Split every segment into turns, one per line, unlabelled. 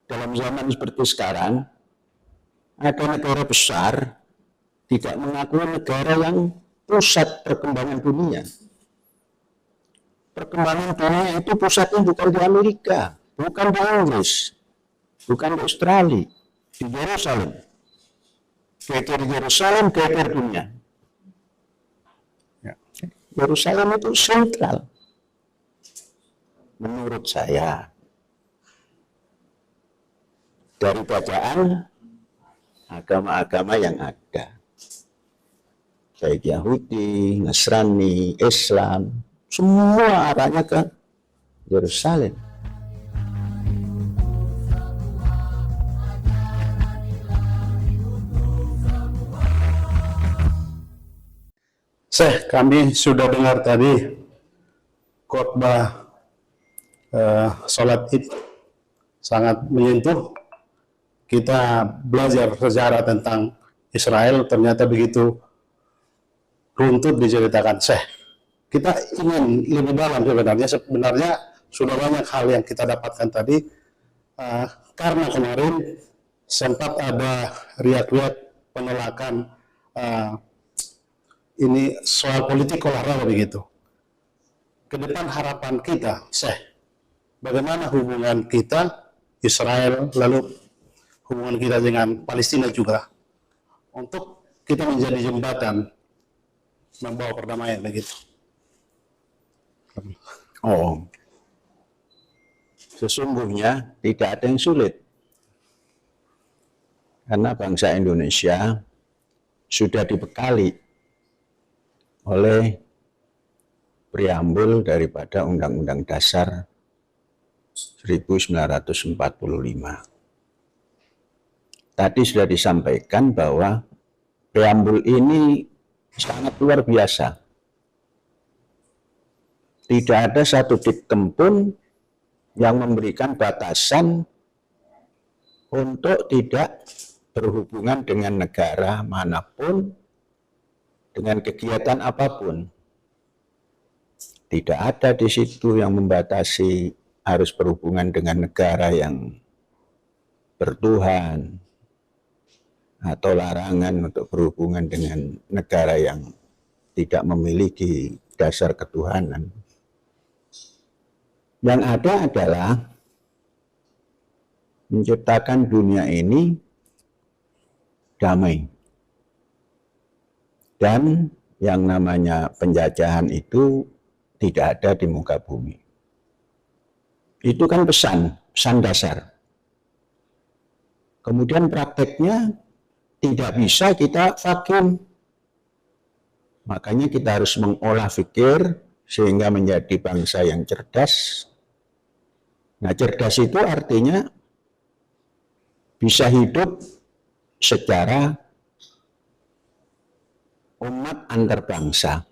dalam zaman seperti sekarang, ada negara besar tidak mengakui negara yang pusat perkembangan dunia. Perkembangan dunia itu pusatnya bukan di Amerika, bukan di Inggris, bukan di Australia, di Yerusalem. Geger Yerusalem, geger dunia. Yerusalem itu sentral, menurut saya. Dari bacaan agama-agama yang ada, baik Yahudi, Nasrani, Islam, semua arahnya ke Yerusalem.
Kami sudah dengar tadi khotbah sholat Id, sangat menyentuh. Kita belajar sejarah tentang Israel, ternyata begitu runtut diceritakan. Kita ingin lebih dalam sebenarnya sudah banyak hal yang kita dapatkan tadi, karena kemarin sempat ada riak-riak penolakan ini soal politik olahraga begitu. Ke depan harapan kita, bagaimana hubungan kita Israel, lalu hubungan kita dengan Palestina juga, untuk kita menjadi jembatan membawa perdamaian begitu.
Sesungguhnya tidak ada yang sulit, karena bangsa Indonesia sudah dibekali oleh preambul daripada Undang-Undang Dasar 1945. Tadi sudah disampaikan bahwa preambul ini sangat luar biasa. Tidak ada satu diktum pun yang memberikan batasan untuk tidak berhubungan dengan negara manapun, dengan kegiatan apapun. Tidak ada di situ yang membatasi harus berhubungan dengan negara yang bertuhan, atau larangan untuk berhubungan dengan negara yang tidak memiliki dasar ketuhanan. Yang ada adalah menciptakan dunia ini damai. Dan yang namanya penjajahan itu tidak ada di muka bumi. Itu kan pesan dasar. Kemudian prakteknya tidak bisa kita vakum. Makanya kita harus mengolah pikir sehingga menjadi bangsa yang cerdas. Nah, cerdas itu artinya bisa hidup secara umat antar bangsa.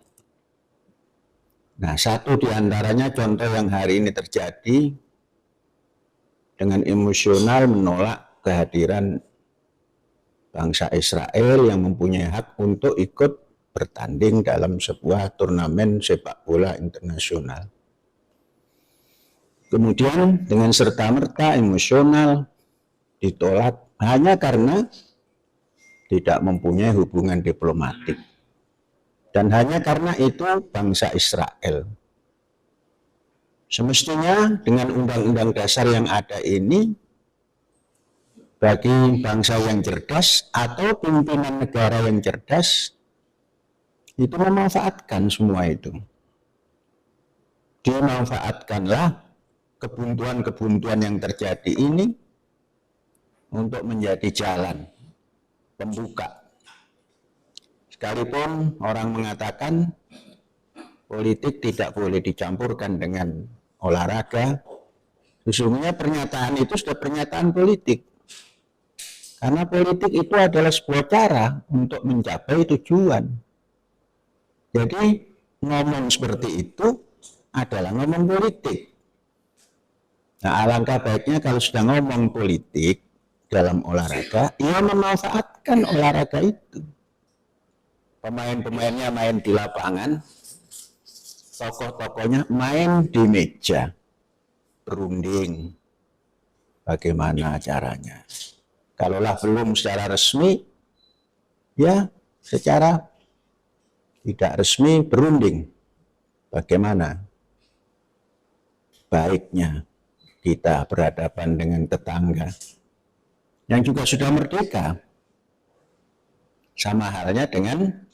Nah, satu di antaranya contoh yang hari ini terjadi, dengan emosional menolak kehadiran bangsa Israel yang mempunyai hak untuk ikut bertanding dalam sebuah turnamen sepak bola internasional. Kemudian dengan serta-merta emosional ditolak hanya karena tidak mempunyai hubungan diplomatik. Dan hanya karena itu bangsa Israel. Semestinya dengan undang-undang dasar yang ada ini, bagi bangsa yang cerdas atau pimpinan negara yang cerdas, itu memanfaatkan semua itu. Dimanfaatkanlah kebuntuan-kebuntuan yang terjadi ini untuk menjadi jalan pembuka. Sekalipun orang mengatakan politik tidak boleh dicampurkan dengan olahraga, sesungguhnya pernyataan itu sudah pernyataan politik. Karena politik itu adalah sebuah cara untuk mencapai tujuan. Jadi ngomong seperti itu adalah ngomong politik. Nah, alangkah baiknya kalau sudah ngomong politik dalam olahraga, ia memanfaatkan olahraga itu. Pemain-pemainnya main di lapangan, tokoh-tokohnya main di meja, berunding. bagaimana caranya. Kalaulah belum secara resmi, ya secara tidak resmi berunding. Bagaimana baiknya kita berhadapan dengan tetangga yang juga sudah merdeka. Sama halnya dengan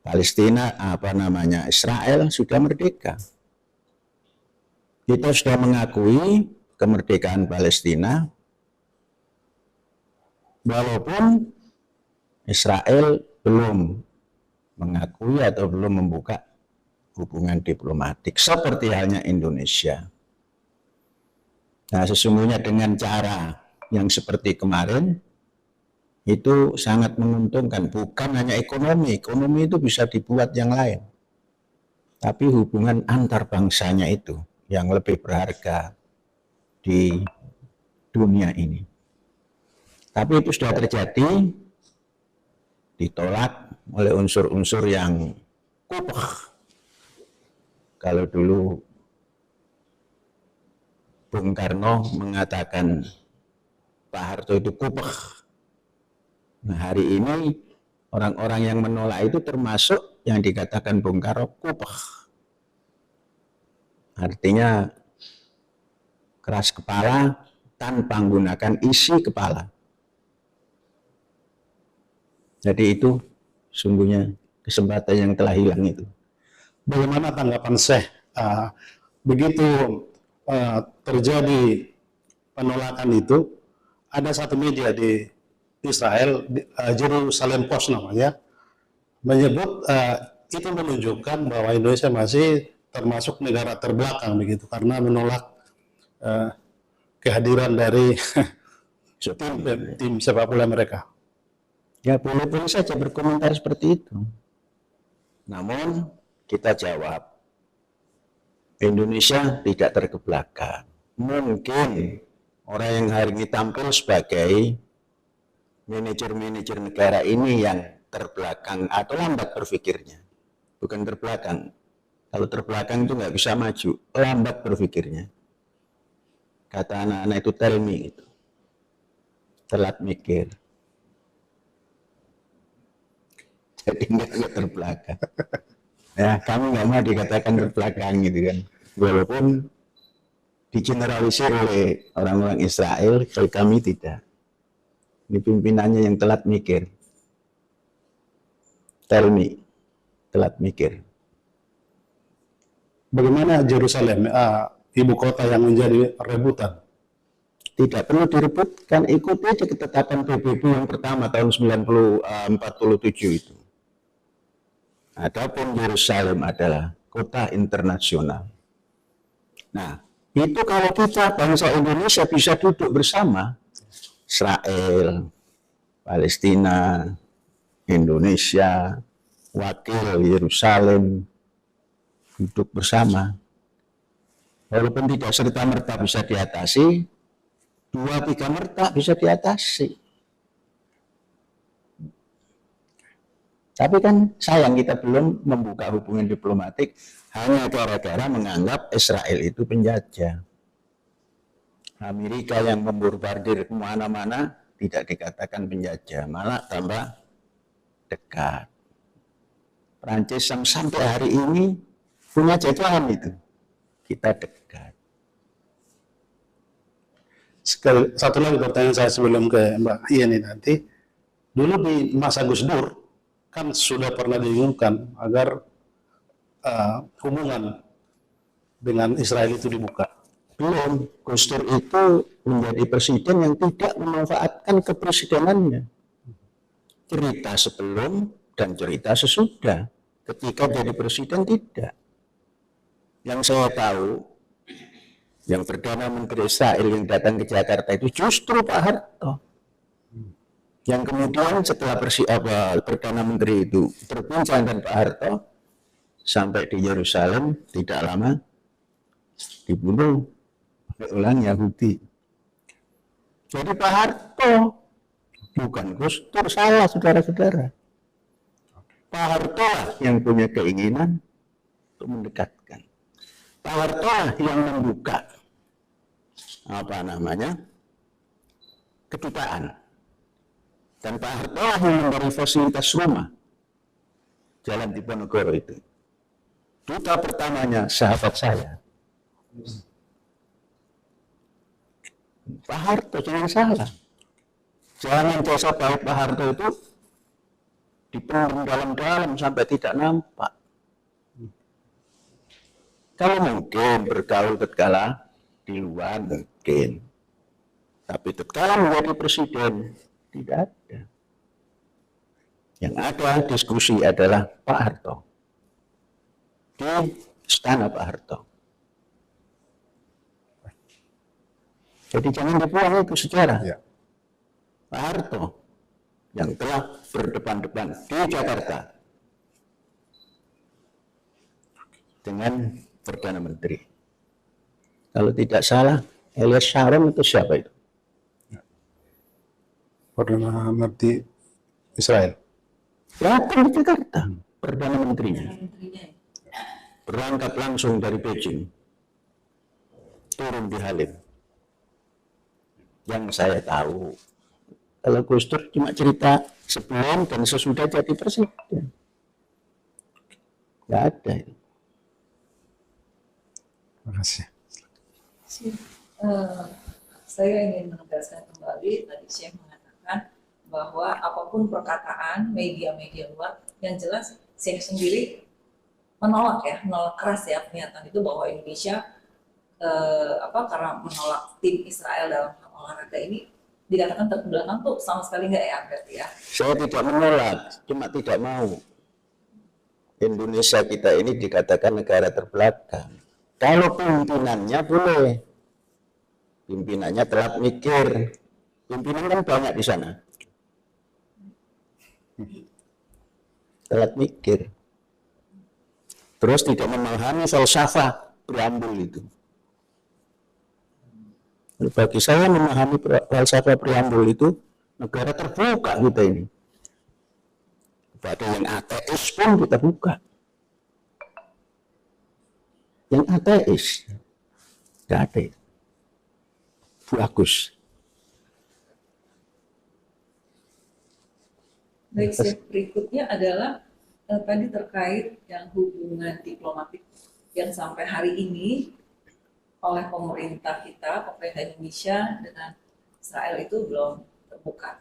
Palestina, Israel sudah merdeka. Kita sudah mengakui kemerdekaan Palestina, walaupun Israel belum mengakui atau belum membuka hubungan diplomatik, seperti halnya Indonesia. Nah, sesungguhnya dengan cara yang seperti kemarin, itu sangat menguntungkan, bukan hanya ekonomi. Ekonomi itu bisa dibuat yang lain. Tapi hubungan antar bangsanya itu yang lebih berharga di dunia ini. Tapi itu sudah terjadi, ditolak oleh unsur-unsur yang kupeh. Kalau dulu Bung Karno mengatakan Pak Harto itu kupeh. Nah, hari ini orang-orang yang menolak itu termasuk yang dikatakan Bung Karno kupeh. Artinya keras kepala tanpa menggunakan isi kepala. Jadi itu sungguhnya kesempatan yang telah hilang itu.
Bagaimana tanggapan Syekh begitu terjadi penolakan itu? Ada satu media di Israel, Jerusalem Post namanya, menyebut itu menunjukkan bahwa Indonesia masih termasuk negara terbelakang begitu karena menolak kehadiran dari tim sepak bola mereka.
Ya boleh-boleh saja berkomentar seperti itu. Namun kita jawab, Indonesia tidak terkebelakang. Mungkin orang yang hari ini tampil sebagai manajer-manajer negara ini yang terbelakang atau lambat berpikirnya. Bukan terbelakang. Kalau terbelakang itu nggak bisa maju, lambat berpikirnya. Kata anak-anak itu tell me gitu. Telat mikir. Jadi nggak terbelakang. Ya, kami nggak mau dikatakan terbelakang gitu kan. Walaupun digeneralisir oleh orang-orang Israel, kalau kami tidak. Ini pimpinannya yang telat mikir. Tell me, telat mikir.
Bagaimana Jerusalem, ibu kota yang menjadi rebutan?
Tidak perlu direbutkan, ikuti aja ketetapan PBB yang pertama tahun 1947 itu. Adapun Yerusalem adalah kota internasional. Nah, itu kalau kita bangsa Indonesia bisa duduk bersama, Israel, Palestina, Indonesia, wakil Yerusalem, duduk bersama. Walaupun tidak serta-merta bisa diatasi, 2-3 merta bisa diatasi. Tapi kan sayang kita belum membuka hubungan diplomatik hanya gara-gara menganggap Israel itu penjajah. Amerika yang membombardir kemana-mana tidak dikatakan penjajah, malah tambah dekat. Prancis yang sampai hari ini punya jajahan itu, kita dekat.
Satu lagi pertanyaan saya sebelum ke Mbak Yeni nanti. Dulu di masa Gus Dur, kan sudah pernah diumumkan agar hubungan dengan Israel itu dibuka.
Belum, Gus Dur itu menjadi presiden yang tidak memanfaatkan kepresidenannya. Cerita sebelum dan cerita sesudah. Ketika jadi presiden tidak. Yang saya tahu, yang Perdana Menteri Israel yang datang ke Jakarta itu justru Pak Harto. Yang kemudian setelah Perdana Menteri itu berbincang dengan Pak Harto, sampai di Yerusalem tidak lama dibunuh oleh orang Yahudi. Jadi Pak Harto bukan Gus Dur, salah saudara-saudara. Pak Harto yang punya keinginan untuk mendekatkan. Pak Harto yang membuka apa namanya, kedutaan. Dan Pak Harto yang memberi fasilitas rumah Jalan Diponegoro itu. Duta pertamanya sahabat saya. Pak Harto, jangan salah. Jangan jasa baik Pak Harto itu dipendam dalam-dalam sampai tidak nampak. Kalau mungkin bergaul tatkala di luar mungkin. Tapi tatkala menjadi presiden, tidak ada. Yang ada diskusi adalah Pak Harto. Di istana Pak Harto. Jadi jangan dibuang itu sejarah.
Ya.
Pak Harto yang telah berdepan-depan di Jakarta dengan Perdana Menteri. Kalau tidak salah, Elias Sharon itu siapa itu?
Perdana Menteri Israel.
Datang di Jakarta, Perdana Menterinya. Berangkat langsung dari Beijing, turun di Halim. Yang saya tahu, kalau Gus Dur cuma cerita sebelum dan sesudah jadi presiden. Nggak ada itu.
Terima kasih.
Saya ingin menegaskan kembali, tadi Syekh mengatakan bahwa apapun perkataan media-media luar, yang jelas Syekh sendiri menolak keras ya pernyataan itu bahwa Indonesia karena menolak tim Israel dalam olahraga ini dikatakan terbelakang tuh sama sekali nggak ya berarti ya?
Saya tidak menolak, cuma tidak mau. Indonesia kita ini dikatakan negara terbelakang. Kalau pimpinannya boleh, pimpinannya telat mikir. Pimpinan kan banyak di sana. Telat mikir. Terus tidak memahami falsafah preambul itu. Bagi saya memahami falsafah preambul itu negara terbuka kita ini. Kepada yang ateis pun kita buka. Yang ateis tidak ada. Bagus.
Baik, berikutnya adalah tadi terkait yang hubungan diplomatik yang sampai hari ini oleh pemerintah kita, pemerintah Indonesia dengan Israel itu belum terbuka.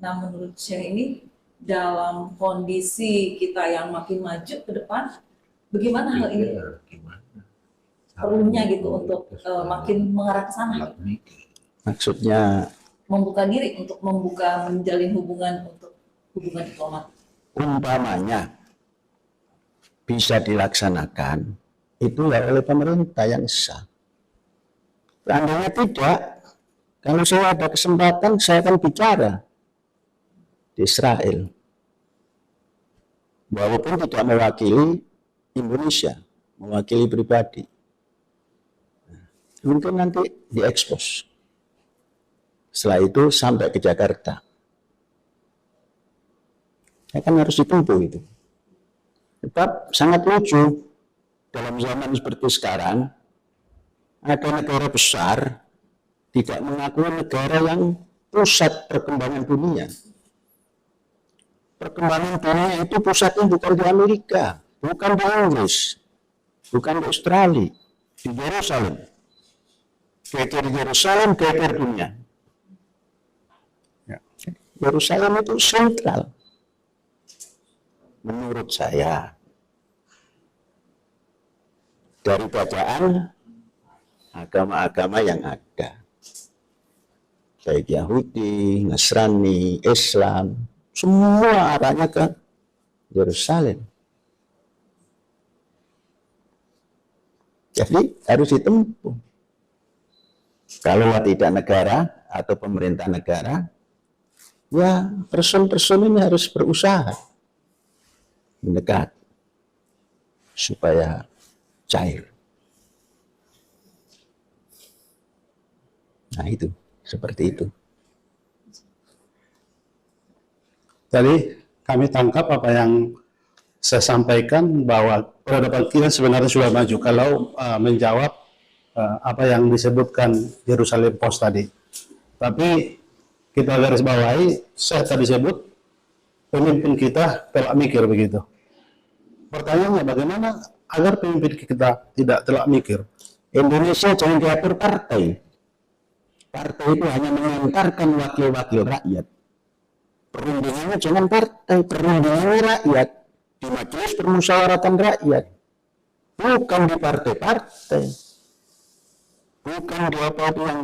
Nah, menurut saya ini dalam kondisi kita yang makin maju ke depan, bagaimana hal ini perlunya gitu untuk makin mengarah ke sana?
Maksudnya
Membuka diri untuk menjalin hubungan diplomatik.
Umpamanya bisa dilaksanakan itu oleh pemerintah yang sah. Seandainya tidak, kalau saya ada kesempatan saya akan bicara di Israel, walaupun tidak mewakili Indonesia, mewakili pribadi. Mungkin nanti diekspos. Setelah itu sampai ke Jakarta. Ya kan harus ditempuh itu. Sebab sangat lucu dalam zaman seperti sekarang ada negara besar tidak mengakui negara yang pusat perkembangan dunia. Perkembangan dunia itu pusatnya bukan di Amerika, bukan di Inggris, bukan di Australia, di Yerusalem. Geger Yerusalem, geger dunia. Yerusalem itu sentral. Menurut saya, dari bacaan agama-agama yang ada, baik Yahudi, Nasrani, Islam, semua arahnya ke Yerusalem. Jadi harus ditempuh. Kalau tidak negara atau pemerintah negara, ya person-person ini harus berusaha mendekat supaya cair. Nah itu, seperti itu.
Tadi kami tangkap apa yang saya sampaikan bahwa peradaban kita sebenarnya sudah maju. Kalau menjawab apa yang disebutkan Jerusalem Post tadi. Tapi kita garis bawahi, saya tadi sebut pemimpin kita telak mikir begitu. Pertanyaannya bagaimana agar pemimpin kita tidak telak mikir?
Indonesia jangan diatur partai. Partai itu hanya mengantarkan wakil-wakil rakyat. Perundingannya jangan partai, perundingannya rakyat. Di majelis permusyawaratan rakyat. Bukan di partai-partai. Bukan di apa-apa yang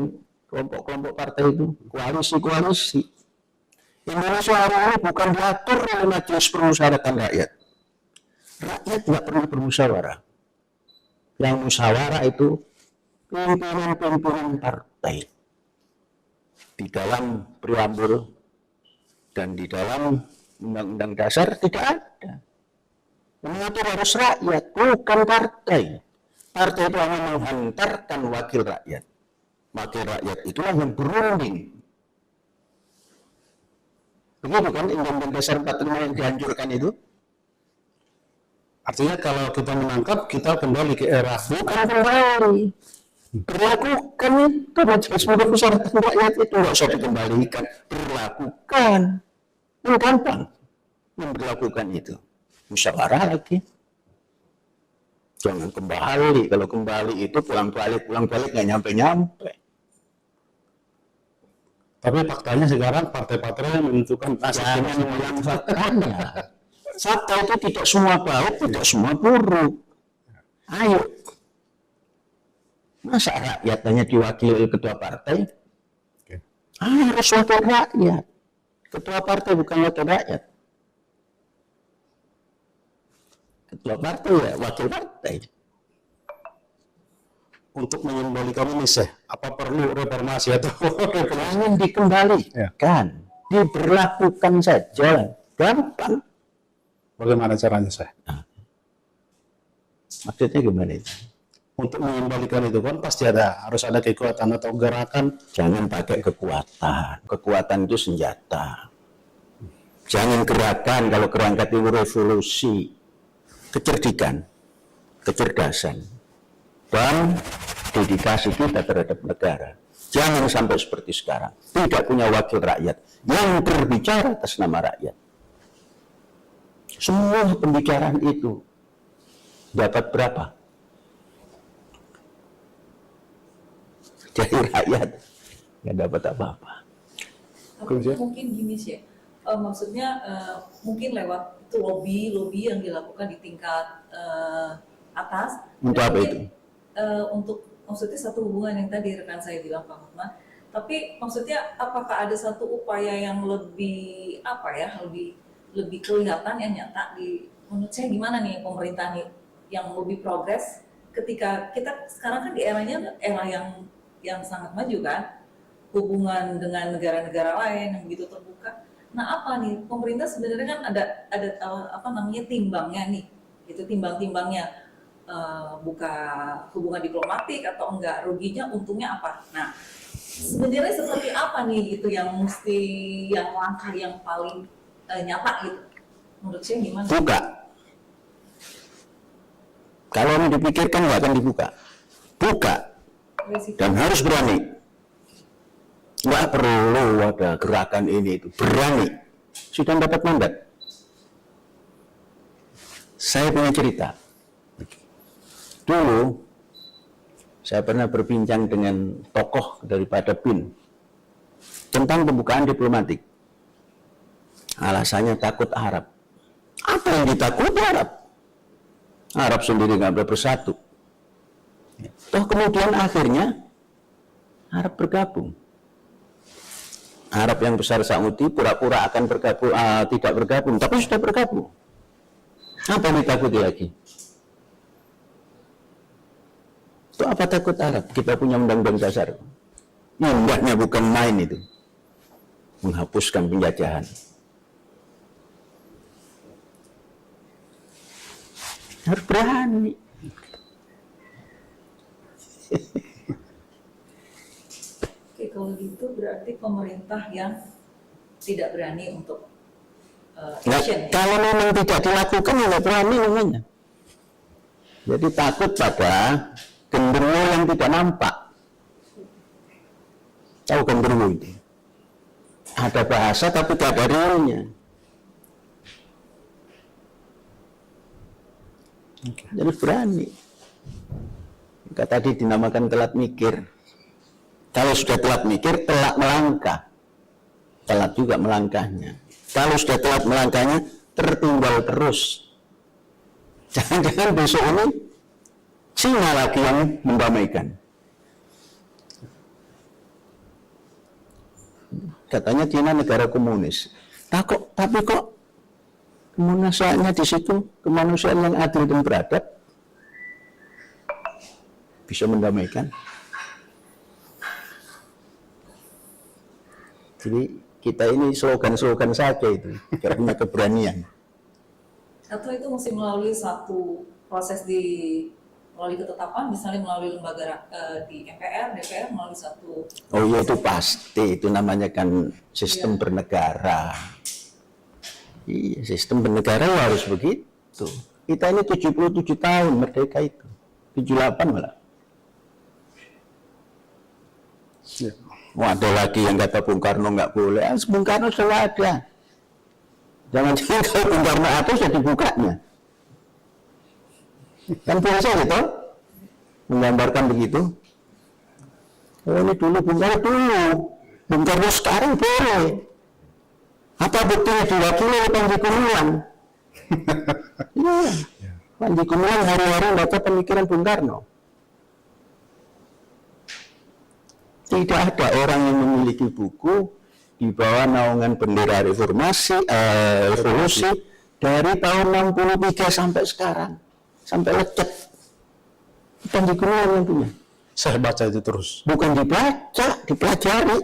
kelompok-kelompok partai itu. Koalisi-koalisi. Indonesia hari ini bukan diatur oleh majelis permusyawaratan rakyat. Rakyat tidak perlu bermusyawarah. Yang musyawarah itu pimpinan-pimpinan partai. Di dalam preambul dan di dalam undang-undang dasar tidak ada. Yang mengatur harus rakyat, bukan partai. Partai itu hanya menghantarkan wakil rakyat. Wakil rakyat itulah yang berunding. Begitu kan undang-undang dasar 45 yang dihancurkan itu?
Artinya kalau kita menangkap, kita kembali ke era.
Bukan kembali. Berlakukan itu majelis permusyawaratan rakyat itu nggak usah dikembalikan. Berlakukan. Yang gampang memberlakukan itu. Musyawarah lagi. Jangan kembali. Kalau kembali itu pulang-balik nggak nyampe-nyampe.
Tapi faktanya sekarang partai-partai menentukan nasib
Jangan bilang faktanya. Fakta itu tidak semua baik, tidak semua buruk. Ayo. Masa rakyat hanya diwakili oleh ketua partai? Harus wakil rakyat. Ketua partai bukan wakil rakyat. Ketua partai ya wakil partai.
untuk mengembalikan ini apa perlu reformasi atau
Jangan dikembalikan, diberlakukan saja. Gampang.
bagaimana caranya
Maksudnya gimana itu?
Untuk mengembalikan itu kan pasti harus ada kekuatan atau gerakan.
Jangan pakai kekuatan. Kekuatan itu senjata. Jangan gerakan. Kalau gerakan itu revolusi, kecerdikan, kecerdasan, dan dedikasi kita terhadap negara. Jangan sampai seperti sekarang. Tidak punya wakil rakyat yang berbicara atas nama rakyat. Semua pembicaraan itu dapat berapa? Jadi rakyat nggak dapat apa-apa.
Mungkin gini sih, maksudnya mungkin lewat itu lobby yang dilakukan di tingkat atas.
Untuk apa itu?
Untuk maksudnya satu hubungan yang tadi rekan saya bilang Pak Hotman. Tapi maksudnya apakah ada satu upaya yang lebih lebih kelihatan yang nyata menurut saya gimana nih pemerintah nih yang lebih progres ketika kita sekarang kan di eranya era yang sangat maju kan, hubungan dengan negara-negara lain yang begitu terbuka. Nah apa nih pemerintah sebenarnya kan ada timbangnya nih, itu timbang-timbangnya buka hubungan diplomatik atau enggak, ruginya untungnya apa. Nah sebenarnya seperti apa nih gitu yang langkah yang paling nyata gitu menurut saya gimana?
Buka. Kalau ini dipikirkan nggak akan dibuka. Buka. Dan harus berani. Nggak perlu ada gerakan ini itu. Berani. Sudah dapat mandat. Saya punya cerita. Dulu, saya pernah berbincang dengan tokoh daripada BIN tentang pembukaan diplomatik. Alasannya takut Arab. Apa yang ditakuti Arab? Arab sendiri nggak bersatu. Toh kemudian akhirnya Arab bergabung. Arab yang besar Saudi pura-pura akan bergabung, tidak bergabung, tapi sudah bergabung. Apa yang ditakuti lagi? Itu apa takut Arab? Kita punya undang-undang dasar. Indahnya bukan main itu. Menghapuskan penjajahan. Harus berani.
Oke, kalau gitu berarti pemerintah yang tidak berani untuk action.
Kalau memang tidak dilakukan, nggak berani namanya. Jadi takut pada genderuwo yang tidak nampak. Tahu genderuwo itu? Ada bahasa tapi tidak ada realnya. Jadi berani. Maka tadi dinamakan telat mikir. Kalau sudah telat mikir, telat melangkah. Telat juga melangkahnya. Kalau sudah telat melangkahnya, tertinggal terus. Jangan-jangan besok ini Cina lagi yang mendamaikan. Katanya Cina negara komunis. Tapi kok kemanusiaannya di situ, kemanusiaan yang adil dan beradab, bisa mendamaikan. Jadi kita ini slogan-slogan saja itu, tidak punya keberanian.
Atau itu mesti melalui satu proses melalui ketetapan, misalnya melalui lembaga di MPR, DPR, melalui satu.
Oh iya itu pasti, itu namanya kan sistem bernegara. Iya, sistem bernegara harus begitu. Kita ini 77 tahun merdeka itu, 78 malah.
Ya.
Wah, ada lagi yang kata Bung Karno nggak boleh. Bung Karno sudah ada. Jangan-jangan kalau Bung Karno ada sudah dibukanya. Kan biasa gitu, menggambarkan begitu. Oh ini dulu Bung Karno dulu, Bung Karno sekarang boleh. Apa buktinya diwakili oleh Panji Gumilang? Iya, Panji Gumilang hari-hari baca pemikiran Bung Karno. Tidak ada orang yang memiliki buku di bawah naungan bendera revolusi dari tahun 63 sampai sekarang, sampai lecet. Panji Gumilang yang punya.
Saya baca itu terus.
Bukan dibaca, dipelajari.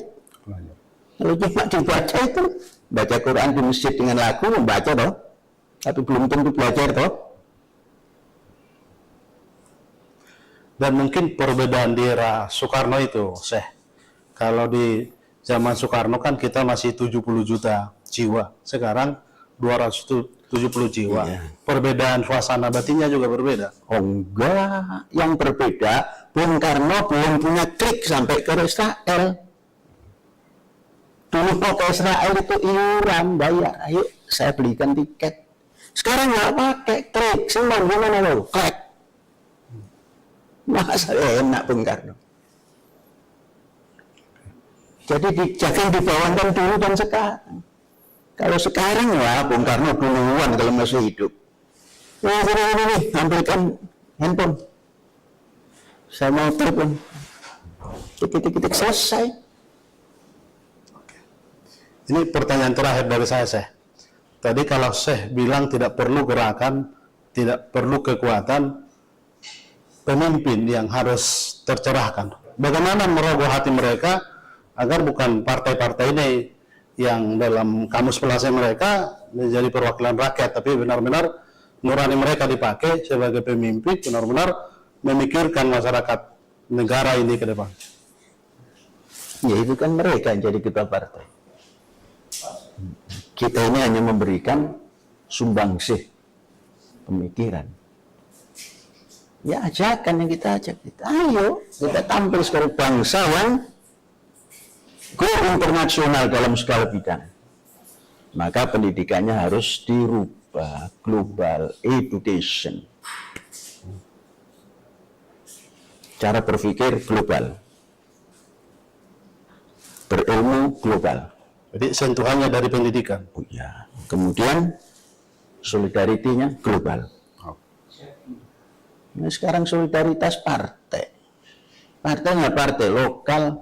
Kalau cuma dibaca itu, baca Quran di masjid dengan lagu, membaca toh, tapi belum tentu belajar toh.
Dan mungkin perbedaan di era Soekarno itu, kalau di zaman Soekarno kan kita masih 70 juta jiwa, sekarang 270 jiwa.
Iya.
Perbedaan suasana batinnya juga berbeda.
Oh enggak, yang berbeda, Bung Karno belum punya klik sampai ke Israel. Dulu mau ke Israel itu iuran, bayar, ayo saya belikan tiket. Sekarang nggak pakai klik, senang gimana lo? Klik. Masa enak Bung Karno. Jadi jangan dibawahkan dulu dan sekarang. Kalau sekarang ya Bung Karno duluan kalau masih hidup. Nah, ini, ambilkan handphone. Saya mau telepon. Titik-titik selesai.
Ini pertanyaan terakhir dari saya. Tadi kalau Syekh bilang tidak perlu gerakan, tidak perlu kekuatan, pemimpin yang harus tercerahkan. Bagaimana merogoh hati mereka agar bukan partai-partai ini yang dalam kamus pelasnya mereka menjadi perwakilan rakyat, tapi benar-benar nurani mereka dipakai sebagai pemimpin, benar-benar memikirkan masyarakat negara ini ke depan.
Ya itu kan mereka yang jadi ketua partai. Kita ini hanya memberikan sumbangsih pemikiran. Ya ajakan yang kita ajak. Ayo kita tampil sebagai bangsa yang go internasional dalam segala bidang. Maka pendidikannya harus dirubah, global education. Cara berpikir global. Berilmu global.
Jadi sentuhannya dari pendidikan.
Oh, ya. Kemudian solidaritinya global. Nah, sekarang solidaritas partai. Partainya partai lokal,